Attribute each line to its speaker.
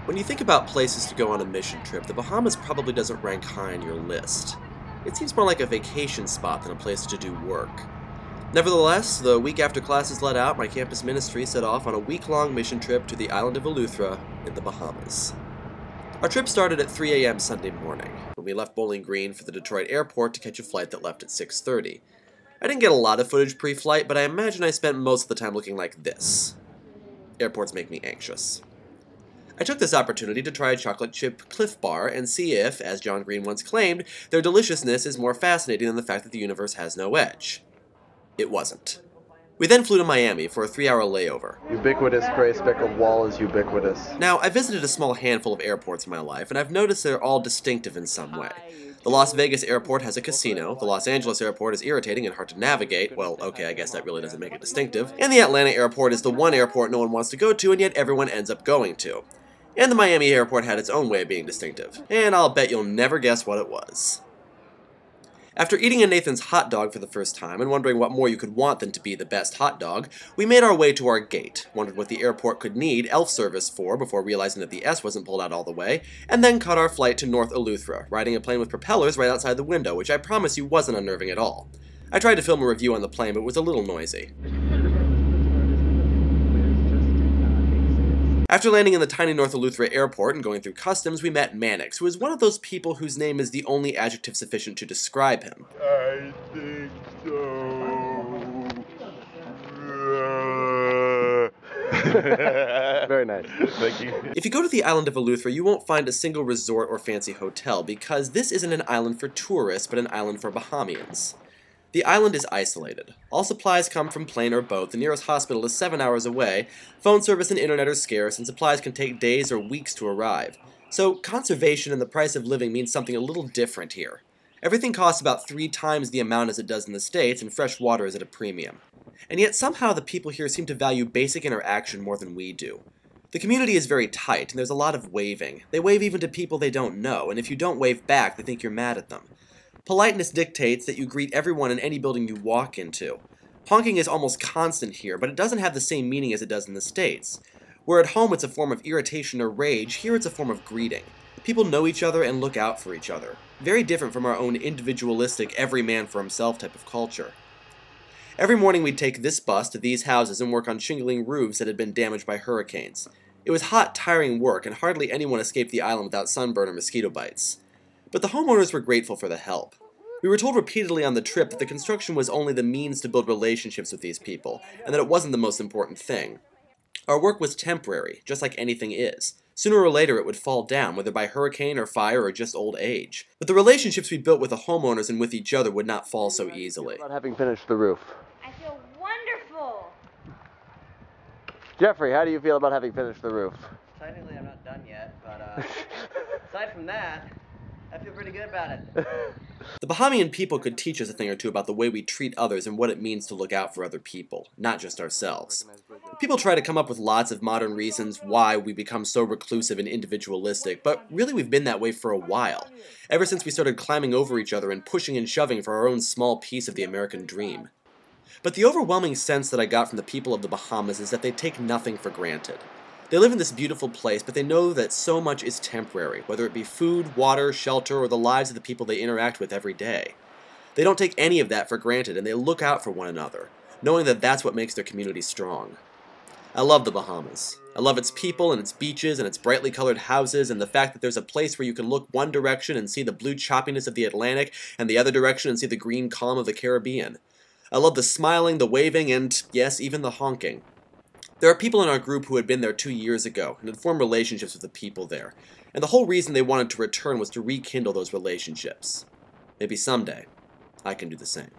Speaker 1: When you think about places to go on a mission trip, the Bahamas probably doesn't rank high on your list. It seems more like a vacation spot than a place to do work. Nevertheless, the week after classes let out, my campus ministry set off on a week-long mission trip to the island of Eleuthera in the Bahamas. Our trip started at 3 a.m. Sunday morning, when we left Bowling Green for the Detroit airport to catch a flight that left at 6:30. I didn't get a lot of footage pre-flight, but I imagine I spent most of the time looking like this. Airports make me anxious. I took this opportunity to try a chocolate chip Cliff Bar and see if, as John Green once claimed, their deliciousness is more fascinating than the fact that the universe has no edge. It wasn't. We then flew to Miami for a 3-hour layover.
Speaker 2: Ubiquitous gray speckled wall is ubiquitous.
Speaker 1: Now, I visited a small handful of airports in my life, and I've noticed they're all distinctive in some way. The Las Vegas airport has a casino, the Los Angeles airport is irritating and hard to navigate, well, okay, I guess that really doesn't make it distinctive, and the Atlanta airport is the one airport no one wants to go to and yet everyone ends up going to. And the Miami airport had its own way of being distinctive, and I'll bet you'll never guess what it was. After eating a Nathan's hot dog for the first time and wondering what more you could want than to be the best hot dog, we made our way to our gate, wondered what the airport could need elf service for before realizing that the S wasn't pulled out all the way, and then caught our flight to North Eleuthera, riding a plane with propellers right outside the window, which I promise you wasn't unnerving at all. I tried to film a review on the plane, but it was a little noisy. After landing in the tiny North Eleuthera airport and going through customs, we met Mannix, who is one of those people whose name is the only adjective sufficient to describe him.
Speaker 3: I think so.
Speaker 2: Very nice.
Speaker 3: Thank you.
Speaker 1: If you go to the island of Eleuthera, you won't find a single resort or fancy hotel, because this isn't an island for tourists, but an island for Bahamians. The island is isolated. All supplies come from plane or boat, the nearest hospital is 7 hours away, phone service and internet are scarce, and supplies can take days or weeks to arrive. So conservation and the price of living means something a little different here. Everything costs about 3 times the amount as it does in the States, and fresh water is at a premium. And yet somehow the people here seem to value basic interaction more than we do. The community is very tight, and there's a lot of waving. They wave even to people they don't know, and if you don't wave back, they think you're mad at them. Politeness dictates that you greet everyone in any building you walk into. Honking is almost constant here, but it doesn't have the same meaning as it does in the States. Where at home it's a form of irritation or rage, here it's a form of greeting. People know each other and look out for each other. Very different from our own individualistic, every man for himself type of culture. Every morning we'd take this bus to these houses and work on shingling roofs that had been damaged by hurricanes. It was hot, tiring work, and hardly anyone escaped the island without sunburn or mosquito bites. But the homeowners were grateful for the help. We were told repeatedly on the trip that the construction was only the means to build relationships with these people, and that it wasn't the most important thing. Our work was temporary, just like anything is. Sooner or later it would fall down, whether by hurricane or fire or just old age. But the relationships we built with the homeowners and with each other would not fall so easily.
Speaker 2: About having finished the roof.
Speaker 4: I feel wonderful.
Speaker 2: Jeffrey, how do you feel about having finished the roof?
Speaker 5: Technically, I'm not done yet, but aside from that, I feel pretty good about it.
Speaker 1: The Bahamian people could teach us a thing or two about the way we treat others and what it means to look out for other people, not just ourselves. People try to come up with lots of modern reasons why we become so reclusive and individualistic, but really we've been that way for a while, ever since we started climbing over each other and pushing and shoving for our own small piece of the American dream. But the overwhelming sense that I got from the people of the Bahamas is that they take nothing for granted. They live in this beautiful place, but they know that so much is temporary, whether it be food, water, shelter, or the lives of the people they interact with every day. They don't take any of that for granted, and they look out for one another, knowing that that's what makes their community strong. I love the Bahamas. I love its people and its beaches and its brightly colored houses and the fact that there's a place where you can look one direction and see the blue choppiness of the Atlantic and the other direction and see the green calm of the Caribbean. I love the smiling, the waving, and, yes, even the honking. There are people in our group who had been there 2 years ago and had formed relationships with the people there, and the whole reason they wanted to return was to rekindle those relationships. Maybe someday, I can do the same.